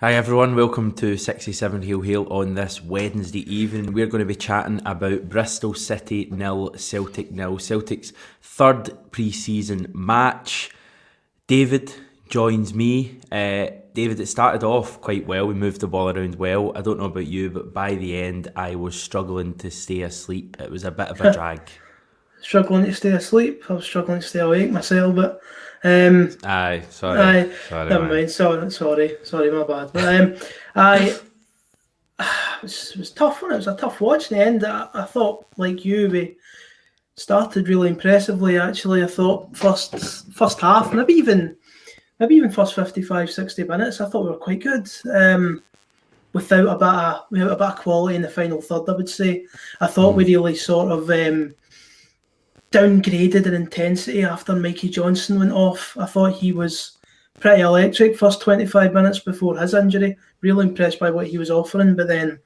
Hi everyone, welcome to 67 Heel Hail on this Wednesday evening. We're going to be chatting about Bristol City 0, Celtic 0. Celtic's third pre-season match. David joins me. David, it started off quite well. We moved the ball around well. I don't know about you, but by the end I was struggling to stay asleep. It was a bit of a drag. Struggling to stay asleep. I was struggling to stay awake myself, but Aye, I sorry never man. mind. Sorry, my bad. But I it was tough. It was a tough watch in the end. I thought, like you, we started really impressively. Actually, I thought first half, maybe even first 55, 60 minutes, I thought we were quite good. Without a bit of quality in the final third, I would say. I thought we really sort of downgraded in intensity after Mikey Johnson went off. I thought he was pretty electric first 25 minutes before his injury. Really impressed by what he was offering, but then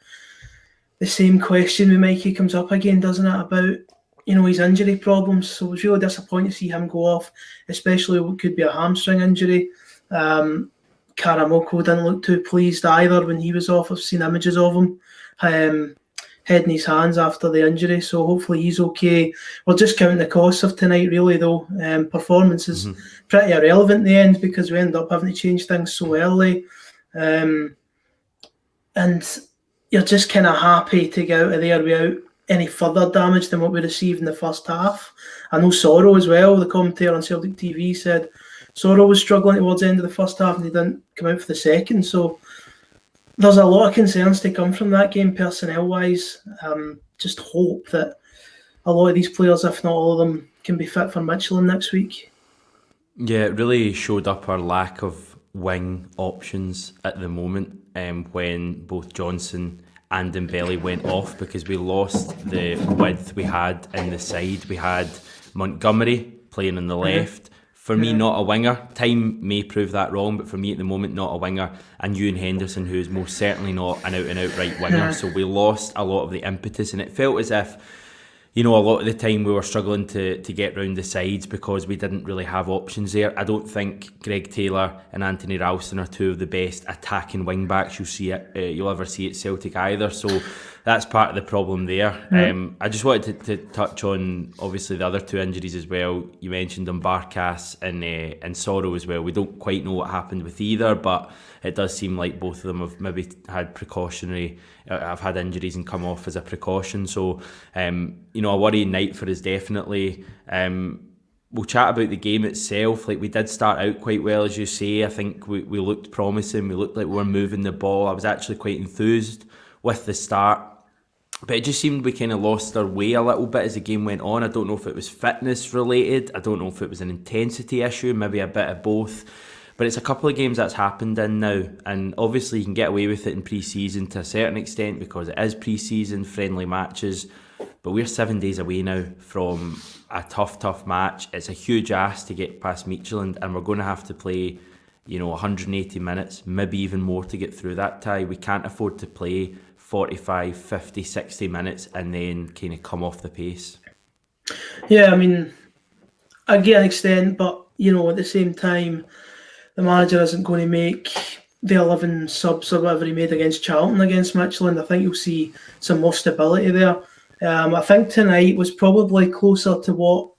the same question with Mikey comes up again, doesn't it, about his injury problems. So I was really disappointed to see him go off, especially what could be a hamstring injury. Karamoko didn't look too pleased either when he was off. I've seen images of him head in his hands after the injury, so hopefully he's okay. We're just counting the costs of tonight, really, though. Performance is pretty irrelevant in the end because we end up having to change things so early. And you're just kind of happy to get out of there without any further damage than what we received in the first half. I know Sorrow as well, the commentator on Celtic TV, said Sorrow was struggling towards the end of the first half and he didn't come out for the second, so there's a lot of concerns to come from that game personnel-wise. Just hope that a lot of these players, if not all of them, can be fit for Michelin next week. Yeah, it really showed up our lack of wing options at the moment when both Johnson and Dembele went off, because we lost the width we had in the side. We had Montgomery playing on the left. For me, not a winger. Time may prove that wrong, but for me at the moment, not a winger. And Ewan Henderson, who is most certainly not an out-and-out right winger. So we lost a lot of the impetus, and it felt as if, a lot of the time we were struggling to get round the sides because we didn't really have options there. I don't think Greg Taylor and Anthony Ralston are two of the best attacking wing backs you'll ever see at Celtic either. So that's part of the problem there. I just wanted to touch on obviously the other two injuries as well. You mentioned them, Barkas and Sorrow as well. We don't quite know what happened with either, but it does seem like both of them have maybe had have had injuries and come off as a precaution. So, a worrying night for us definitely. We'll chat about the game itself. Like, we did start out quite well, as you say. I think we looked promising. We looked like we were moving the ball. I was actually quite enthused with the start. But it just seemed we kind of lost our way a little bit as the game went on. I don't know if it was fitness related. I don't know if it was an intensity issue, maybe a bit of both. But it's a couple of games that's happened in now, and obviously you can get away with it in pre-season to a certain extent because it is pre-season, friendly matches. But we're 7 days away now from a tough match. It's a huge ask to get past Michelin, and we're going to have to play 180 minutes, maybe even more to get through that tie. We can't afford to play 45, 50, 60 minutes and then kind of come off the pace. Yeah, I mean, I get an extent, but at the same time, the manager isn't going to make the 11 subs or whatever he made against Charlton against Michelin. I think you'll see some more stability there. I think tonight was probably closer to what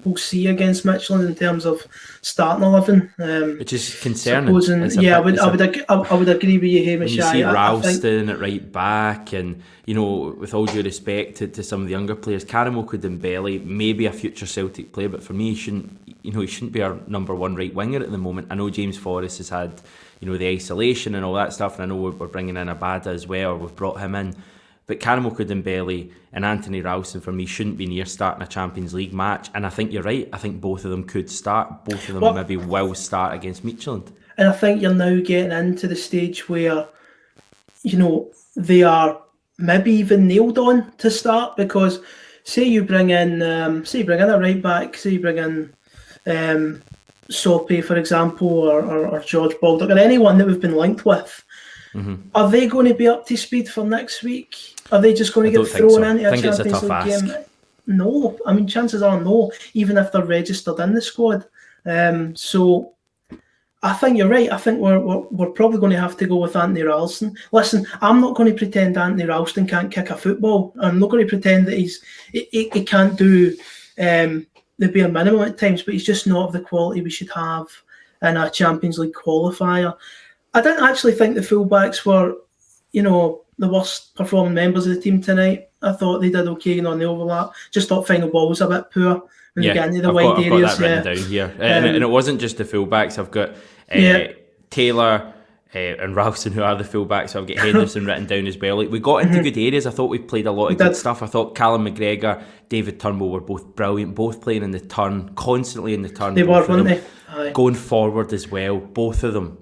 we'll see against Michelin in terms of starting 11. Which is concerning. I would agree with you, Hamish. When you see Ralston at right back, and with all due respect to some of the younger players, Karamoko Dembele, maybe a future Celtic player, but for me, he shouldn't be our number one right winger at the moment. I know James Forrest has had the isolation and all that stuff, and I know we're bringing in Abada as well, or we've brought him in. But Karamoko Dembele and Anthony Ralston, for me, shouldn't be near starting a Champions League match. And I think you're right. I think both of them could start. Both of them maybe will start against Michelin. And I think you're now getting into the stage where, they are maybe even nailed on to start, because say you bring in a right back, say you bring in Soppy, for example, or George Baldock, or anyone that we've been linked with. Are they going to be up to speed for next week? Are they just going to get thrown into a Champions League game? No. I mean, chances are no, even if they're registered in the squad. So I think you're right. I think we're probably going to have to go with Anthony Ralston. Listen, I'm not going to pretend Anthony Ralston can't kick a football. I'm not going to pretend that he can't do the bare minimum at times, but he's just not of the quality we should have in a Champions League qualifier. I didn't actually think the fullbacks were, the worst performing members of the team tonight. I thought they did okay on the overlap. Just thought final ball was a bit poor when they get into the wide areas. I've got that written down here. And it wasn't just the fullbacks. I've got Taylor and Ralston, who are the fullbacks. So I've got Henderson written down as well. Like, we got into good areas. I thought we played a lot of good stuff. I thought Callum McGregor, David Turnbull were both brilliant, both playing in the turn, constantly in the turn. They were, weren't they? Going forward as well, both of them.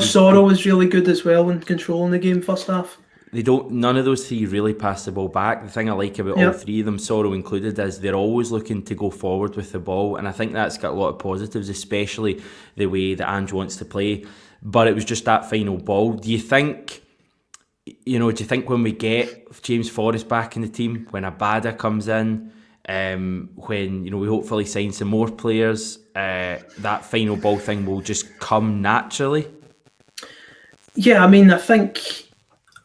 Sorrow was really good as well in controlling the game first half. None of those three really pass the ball back. The thing I like about all three of them, Sorrow included, is they're always looking to go forward with the ball, and I think that's got a lot of positives, especially the way that Ange wants to play. But it was just that final ball. Do you think when we get James Forrest back in the team, when Abada comes in, when we hopefully sign some more players, that final ball thing will just come naturally? Yeah, I mean, I think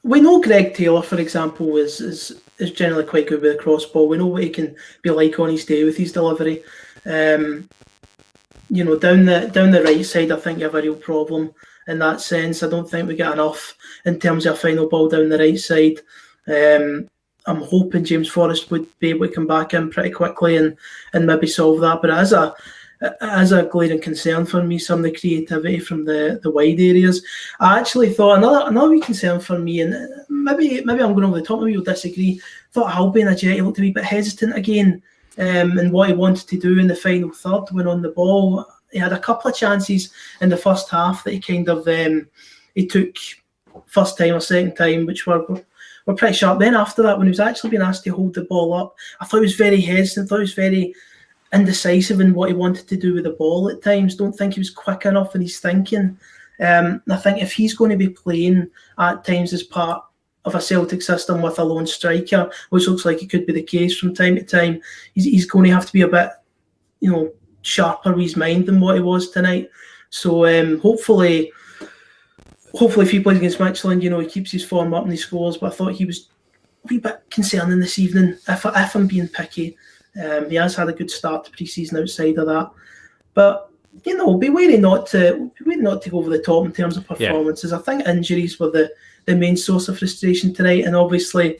we know Greg Taylor, for example, is generally quite good with the cross ball. We know what he can be like on his day with his delivery. Down the right side, I think you have a real problem in that sense. I don't think we get enough in terms of a final ball down the right side. I'm hoping James Forrest would be able to come back in pretty quickly and maybe solve that. But as a glaring concern for me, some of the creativity from the wide areas. I actually thought another wee concern for me, and maybe I'm going over the top, maybe you'll disagree. Thought Halby and Ajeti looked a wee bit hesitant again in what he wanted to do in the final third when on the ball. He had a couple of chances in the first half that he kind of he took first time or second time, which were pretty sharp. Then after that, when he was actually being asked to hold the ball up, I thought he was very hesitant. I thought he was very indecisive in what he wanted to do with the ball at times. Don't think he was quick enough in his thinking. I think if he's going to be playing at times as part of a Celtic system with a lone striker, which looks like it could be the case from time to time, he's going to have to be a bit, sharper with his mind than what he was tonight. So hopefully if he plays against Michelin, he keeps his form up and he scores. But I thought he was a wee bit concerning this evening, if I'm being picky. He has had a good start to pre-season outside of that, but be wary not to go over the top in terms of performances. I think injuries were the main source of frustration tonight, and obviously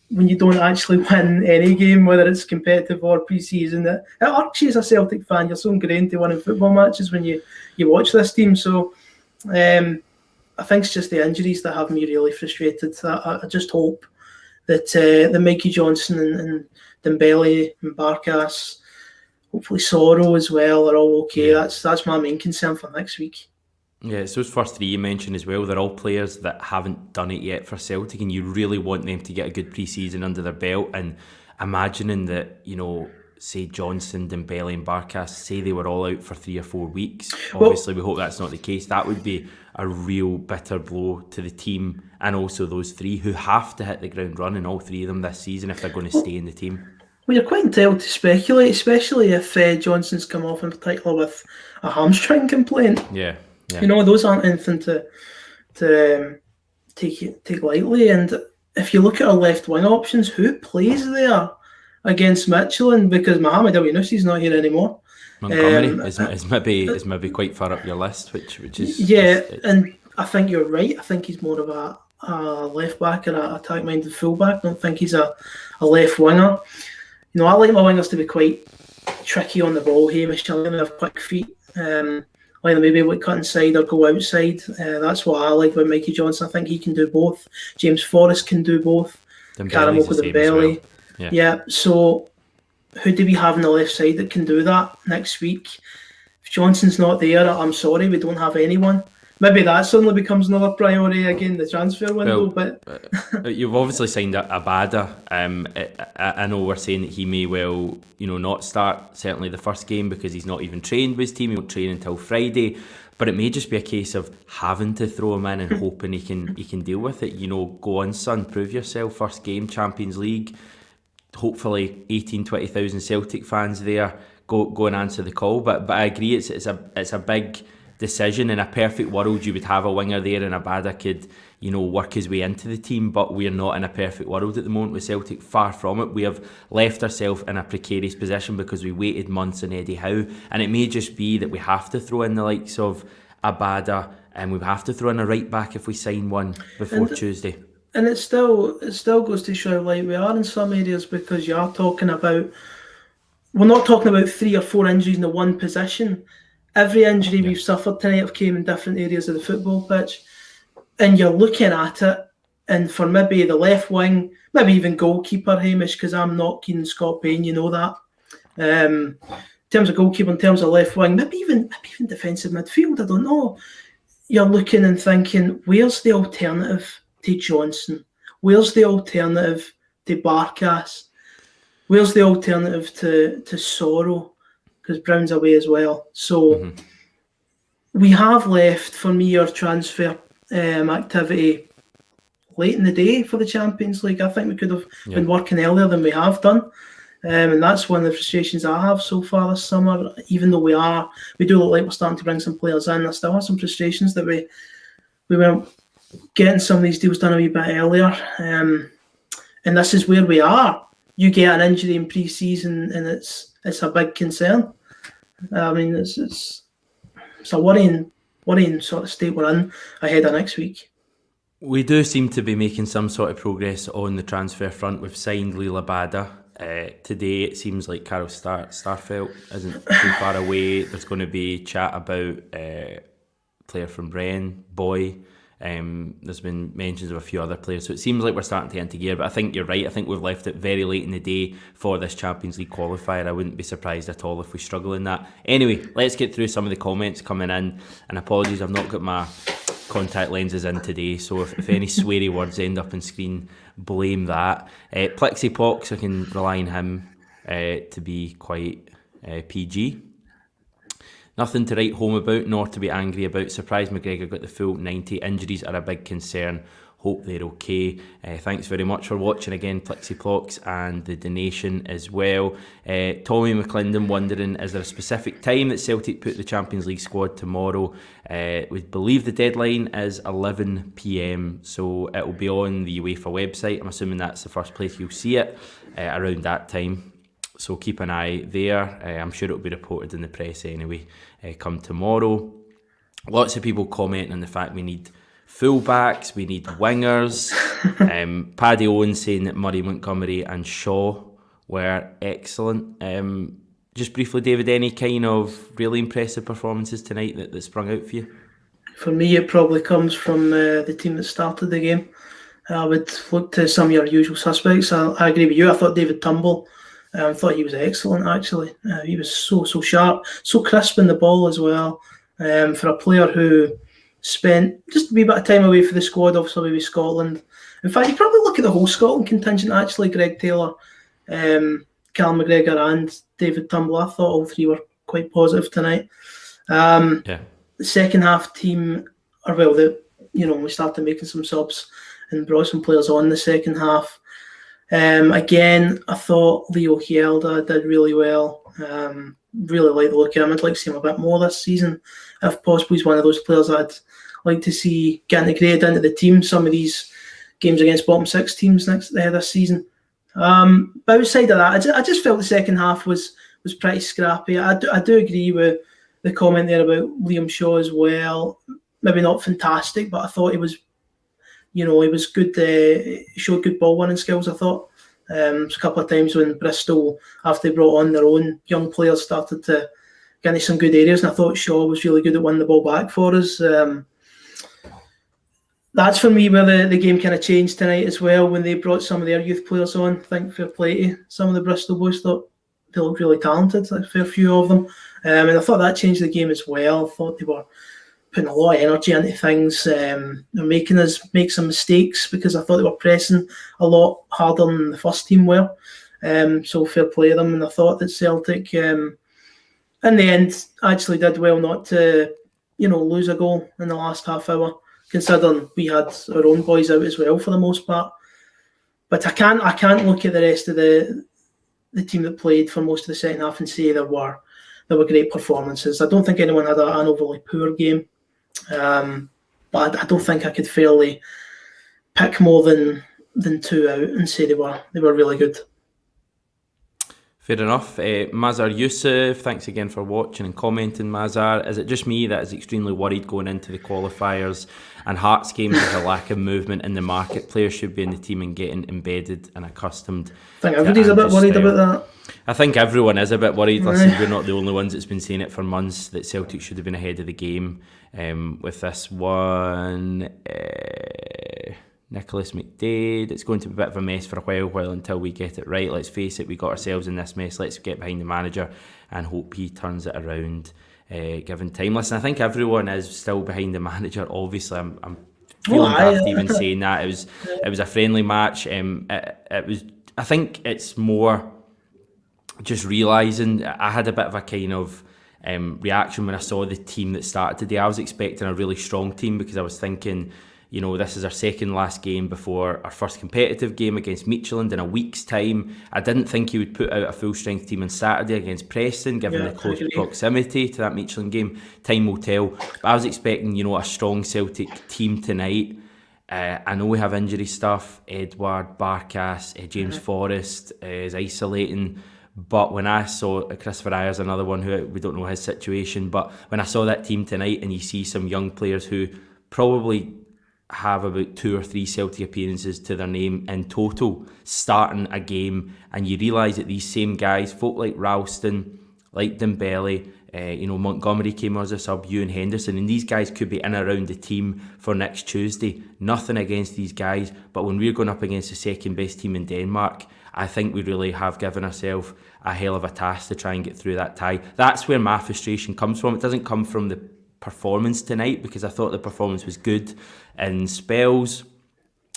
when you don't actually win any game, whether it's competitive or pre-season, it irks you as a Celtic fan. You're so ingrained to winning football matches when you watch this team. So I think it's just the injuries that have me really frustrated. I just hope that the Mikey Johnson and Dembele and Barkas, hopefully Sorrow as well, are all okay. That's my main concern for next week. Yeah, it's those first three you mentioned as well. They're all players that haven't done it yet for Celtic, and you really want them to get a good pre-season under their belt. And imagining that, say Johnson, Dembele and Barkas, say they were all out for 3 or 4 weeks. Obviously, we hope that's not the case. That would be a real bitter blow to the team, and also those three who have to hit the ground running, all three of them this season, if they're going to stay in the team. Well, you're quite entitled to speculate, especially if Johnson's come off in particular with a hamstring complaint. Yeah. Those aren't anything to take lightly. And if you look at our left wing options, who plays there against Michelin? Because Mohamed El Yunusi's not here anymore. Montgomery is maybe quite far up your list, which is and I think you're right. I think he's more of a left back and an attack minded fullback. I don't think he's a left winger. I like my wingers to be quite tricky on the ball. Hamish, I like them to have quick feet. I like them maybe able to cut inside or go outside. That's what I like about Mikey Johnson. I think he can do both. James Forrest can do both. Karamoko Dembele. Well. Yeah. So who do we have on the left side that can do that next week? If Johnson's not there, I'm sorry, we don't have anyone. Maybe that suddenly becomes another priority again, the transfer window. But you've obviously signed Abada. I know we're saying that he may well, not start certainly the first game because he's not even trained with his team. He won't train until Friday. But it may just be a case of having to throw him in and hoping he can deal with it. Go on, son, prove yourself. First game, Champions League. Hopefully 18-20,000 Celtic fans there. Go and answer the call. But I agree, it's a big decision. In a perfect world, you would have a winger there and Abada could, work his way into the team, but we're not in a perfect world at the moment with Celtic, far from it. We have left ourselves in a precarious position because we waited months on Eddie Howe, and it may just be that we have to throw in the likes of Abada, and we have to throw in a right back if we sign one before Tuesday. And it still goes to show like we are in some areas, because you are talking about, we're not talking about 3 or 4 injuries in the one position. Every injury we've suffered tonight have came in different areas of the football pitch, and you're looking at it, and for maybe the left wing, maybe even goalkeeper, Hamish, because I'm not keen on Scott Payne, you know that. In terms of goalkeeper, in terms of left wing, maybe even defensive midfield, I don't know. You're looking and thinking, where's the alternative to Johnson? Where's the alternative to Barkas? Where's the alternative to Sorrow? Because Brown's away as well. So we have left, for me, our transfer activity late in the day for the Champions League. I think we could have been working earlier than we have done. And that's one of the frustrations I have so far this summer. Even though we do look like we're starting to bring some players in, I still have some frustrations that we weren't getting some of these deals done a wee bit earlier. And this is where we are. You get an injury in pre-season and it's a big concern. I mean, it's a worrying sort of state we're in ahead of next week. We do seem to be making some sort of progress on the transfer front. We've signed Lila Bada. Today it seems like Carol Starfelt isn't too far away. There's going to be chat about player from Bren, Boy. There's been mentions of a few other players, so it seems like we're starting to enter gear, but I think you're right. I think we've left it very late in the day for this Champions League qualifier. I wouldn't be surprised at all if we struggle in that. Anyway, let's get through some of the comments coming in, and apologies, I've not got my contact lenses in today, so if any sweary words end up on screen, blame that. Plixie Pox, I can rely on him to be quite PG. Nothing to write home about, nor to be angry about. Surprised McGregor got the full 90. Injuries are a big concern. Hope they're okay. Thanks very much for watching again, Plixiplox, and the donation as well. Tommy McClendon wondering, is there a specific time that Celtic put the Champions League squad tomorrow? We believe the deadline is 11 PM, so it will be on the UEFA website. I'm assuming that's the first place you'll see it around that time. So keep an eye there. I'm sure it'll be reported in the press anyway come tomorrow. Lots of people commenting on the fact we need fullbacks, we need wingers. Paddy Owen saying that Murray, Montgomery and Shaw were excellent. Just briefly, David, any kind of really impressive performances tonight that sprung out for you? For me, it probably comes from the team that started the game. I would look to some of your usual suspects. I agree with you. I thought David Turnbull, I thought he was excellent, actually. He was so sharp, so crisp in the ball as well. For a player who spent just a wee bit of time away for the squad, obviously with Scotland. In fact, you probably look at the whole Scotland contingent, actually. Greg Taylor, Callum McGregor and David Turnbull. I thought all three were quite positive tonight. The second half team, we started making some subs and brought some players on the second half. Again, I thought Leo Hjelde did really well. Really like the look of him. I'd like to see him a bit more this season. If possible, he's one of those players I'd like to see get integrated into the team. Some of these games against bottom six teams this season. But outside of that, I just felt the second half was pretty scrappy. I do agree with the comment there about Liam Shaw as well. Maybe not fantastic, but I thought he was good. He showed good ball winning skills, I thought. A couple of times when Bristol, after they brought on their own young players, started to get into some good areas, and I thought Shaw was really good at winning the ball back for us. That's for me where the game kind of changed tonight as well, when they brought some of their youth players on. I think fair play to some of the Bristol boys. Thought they looked really talented, a fair few of them. And I thought that changed the game as well. I thought they were putting a lot of energy into things. They're making us make some mistakes because I thought they were pressing a lot harder than the first team were. So fair play to them. And I thought that Celtic, in the end, actually did well not to, lose a goal in the last half hour, considering we had our own boys out as well for the most part. But I can't look at the rest of the team that played for most of the second half and say there were there were great performances. I don't think anyone had an overly poor game, but I don't think I could fairly pick more than 2 out and say they were really good. Fair enough. Mazhar Yusuf, thanks again for watching and commenting, Mazhar. Is it just me that is extremely worried going into the qualifiers and Hearts games with a lack of movement in the market? Players should be in the team and getting embedded and accustomed. I think everybody's a bit worried about that. I think everyone is a bit worried. Listen, we're not the only ones that's been saying it for months, that Celtic should have been ahead of the game with this one. Nicholas McDade, it's going to be a bit of a mess for a while until we get it right. Let's face it, we got ourselves in this mess. Let's get behind the manager and hope he turns it around given time. Listen, I think everyone is still behind the manager. Obviously, I'm feeling daft even saying that. It was a friendly match. It was. I think it's more just realising. I had a bit of a kind of reaction when I saw the team that started today. I was expecting a really strong team because I was thinking, you know, this is our second last game before our first competitive game against Midtjylland in a week's time. I didn't think he would put out a full-strength team on Saturday against Preston, given the close proximity to that Midtjylland game. Time will tell. But I was expecting, you know, a strong Celtic team tonight. I know we have injury stuff. Edward, Barkas, James Forrest is isolating. But when I saw Christopher Ayers, another one who we don't know his situation, but when I saw that team tonight and you see some young players who probably have about 2 or 3 Celtic appearances to their name in total, starting a game, and you realise that these same guys, folk like Ralston, like Dembele, Montgomery came as a sub, Ewan Henderson, and these guys could be in and around the team for next Tuesday. Nothing against these guys, but when we're going up against the second best team in Denmark, I think we really have given ourselves a hell of a task to try and get through that tie. That's where my frustration comes from. It doesn't come from the performance tonight, because I thought the performance was good in spells,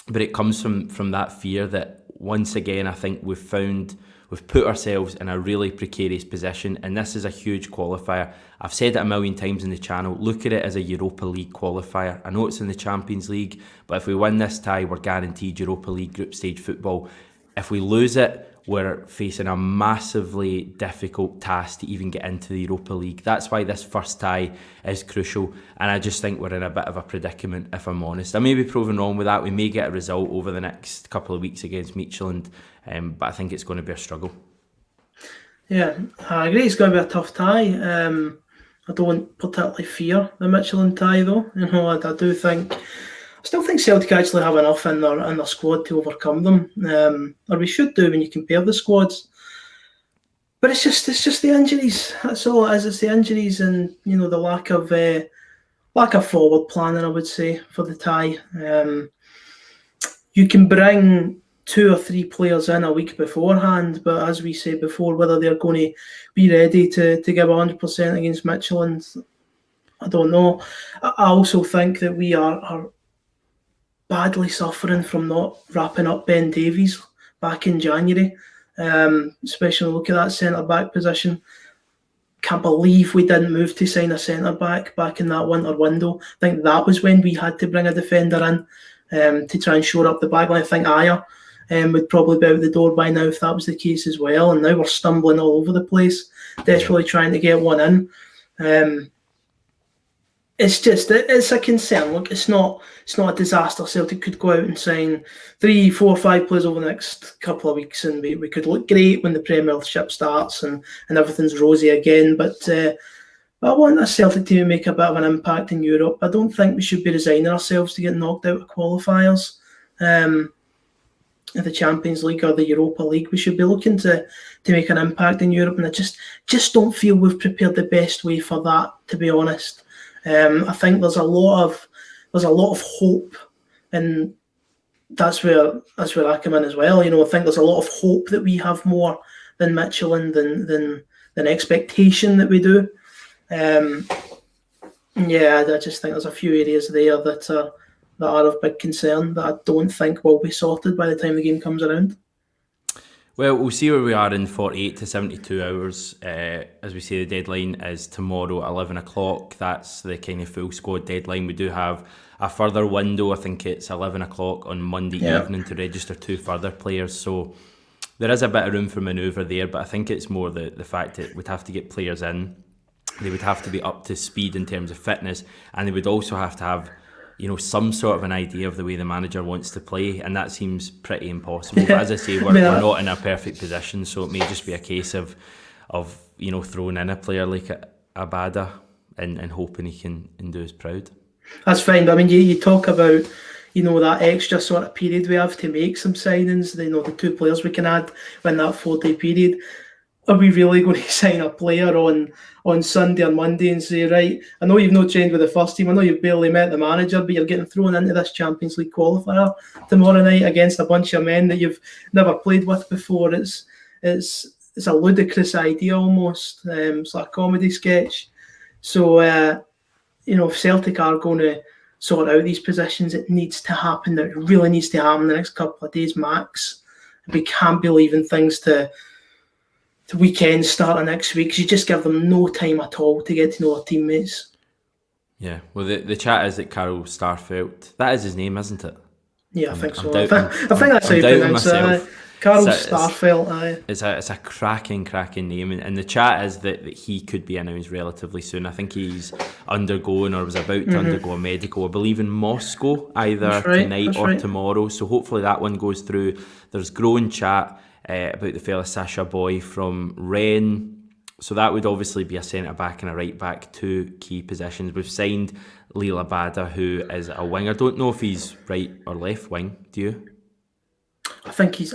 but it comes from that fear that once again I think we've put ourselves in a really precarious position, and this is a huge qualifier. I've said it a million times in the channel, look at it as a Europa League qualifier. I know it's in the Champions League, but if we win this tie, we're guaranteed Europa League group stage football. If we lose it, we're facing a massively difficult task to even get into the Europa League. That's why this first tie is crucial, and I just think we're in a bit of a predicament, if I'm honest. I may be proven wrong with that. We may get a result over the next couple of weeks against Midtjylland, but I think it's going to be a struggle. Yeah, I agree. It's going to be a tough tie. I don't particularly fear the Midtjylland tie, though. I still think Celtic actually have enough in their squad to overcome them, or we should do when you compare the squads. But it's just the injuries. That's all it is. It's the injuries and the lack of forward planning, I would say, for the tie. You can bring 2 or 3 players in a week beforehand, but as we said before, whether they're going to be ready to give 100% against Midtjylland, I don't know. I also think that we are badly suffering from not wrapping up Ben Davies back in January, especially look at that centre-back position. Can't believe we didn't move to sign a centre-back back in that winter window. I think that was when we had to bring a defender in to try and shore up the back line. I think Ayer would probably be out the door by now if that was the case as well, and now we're stumbling all over the place, desperately trying to get one in. It's a concern. Look, it's not a disaster. Celtic could go out and sign 3, 4, 5 players over the next couple of weeks, and we could look great when the Premiership starts and everything's rosy again. But I want a Celtic team to make a bit of an impact in Europe. I don't think we should be resigning ourselves to get knocked out of qualifiers in the Champions League or the Europa League. We should be looking to make an impact in Europe, and I just don't feel we've prepared the best way for that, to be honest. I think there's a lot of hope, and that's where I come in as well. I think there's a lot of hope that we have more than Midtjylland than expectation that we do. I just think there's a few areas there that are of big concern that I don't think will be sorted by the time the game comes around. Well, we'll see where we are in 48 to 72 hours. As we say, the deadline is tomorrow at 11 o'clock. That's the kind of full squad deadline. We do have a further window. I think it's 11 o'clock on Monday evening to register 2 further players. So there is a bit of room for manoeuvre there, but I think it's more the fact that we'd have to get players in. They would have to be up to speed in terms of fitness, and they would also have to have, some sort of an idea of the way the manager wants to play, and that seems pretty impossible. But as I say, we're not in a perfect position, so it may just be a case of throwing in a player like Abada and hoping he can do us proud. That's fine. I mean, you talk about that extra sort of period we have to make some signings. The 2 players we can add in that 4-day period. Are we really going to sign a player on Sunday or Monday and say, right, I know you've not trained with the first team, I know you've barely met the manager, but you're getting thrown into this Champions League qualifier tomorrow night against a bunch of men that you've never played with before? It's a ludicrous idea almost. It's like a comedy sketch. So, if Celtic are going to sort out these positions, it needs to happen. It really needs to happen in the next couple of days max. We can't be leaving things to weekend starting next week, because you just give them no time at all to get to know our teammates. Yeah, well, the chat is that Carol Starfelt. That is his name, isn't it? Yeah, I think so. I think that's how you pronounce it. Carol Starfelt. It's a cracking name, and the chat is that he could be announced relatively soon. I think he's undergoing or was about to undergo a medical, I believe, in Moscow, either tonight or tomorrow. So hopefully that one goes through. There's growing chat about the fella Sasha Boy from Rennes. So that would obviously be a centre-back and a right-back, 2 key positions. We've signed Leila Bada, who is a wing. I don't know if he's right or left wing. Do you? I think he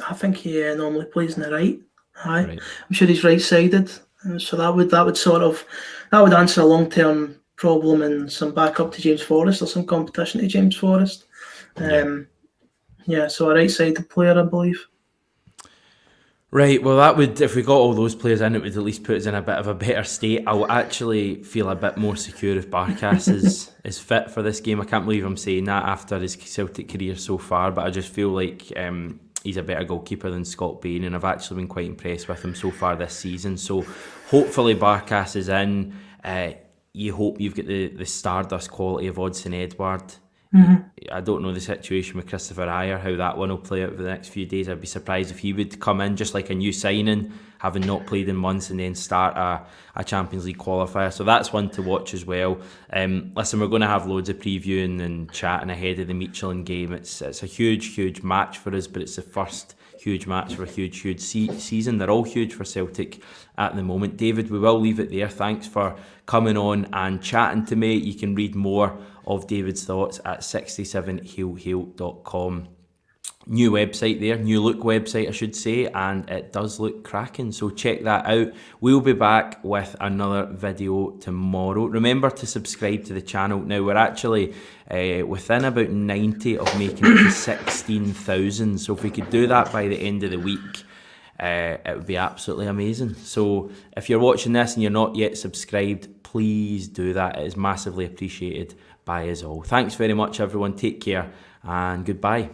normally plays in the right. Right. I'm sure he's right-sided. So that would answer a long-term problem and some backup to James Forrest, or some competition to James Forrest. So a right-sided player, I believe. Right, well that would, if we got all those players in, it would at least put us in a bit of a better state. I'll actually feel a bit more secure if Barkas is fit for this game. I can't believe I'm saying that after his Celtic career so far, but I just feel like he's a better goalkeeper than Scott Bain, and I've actually been quite impressed with him so far this season. So hopefully Barkas is in. You hope you've got the Stardust quality of Odsonne Edouard. I don't know the situation with Christopher Ayer, how that one will play out for the next few days. I'd be surprised if he would come in just like a new signing, having not played in months, and then start a Champions League qualifier. So that's one to watch as well. Listen, we're going to have loads of previewing and chatting ahead of the Michelin game. It's a huge match for us, but it's the first huge match for a huge season. They're all huge for Celtic at the moment. David, we will leave it there. Thanks for coming on and chatting to me. You can read more of David's thoughts at 67heelheal.com. New website there, new look website I should say, and it does look cracking, so check that out. We'll be back with another video tomorrow. Remember to subscribe to the channel. Now we're actually within about 90 of making it to 16,000, so if we could do that by the end of the week, it would be absolutely amazing. So if you're watching this and you're not yet subscribed, please do that. It is massively appreciated by us all. Thanks very much everyone, take care and goodbye.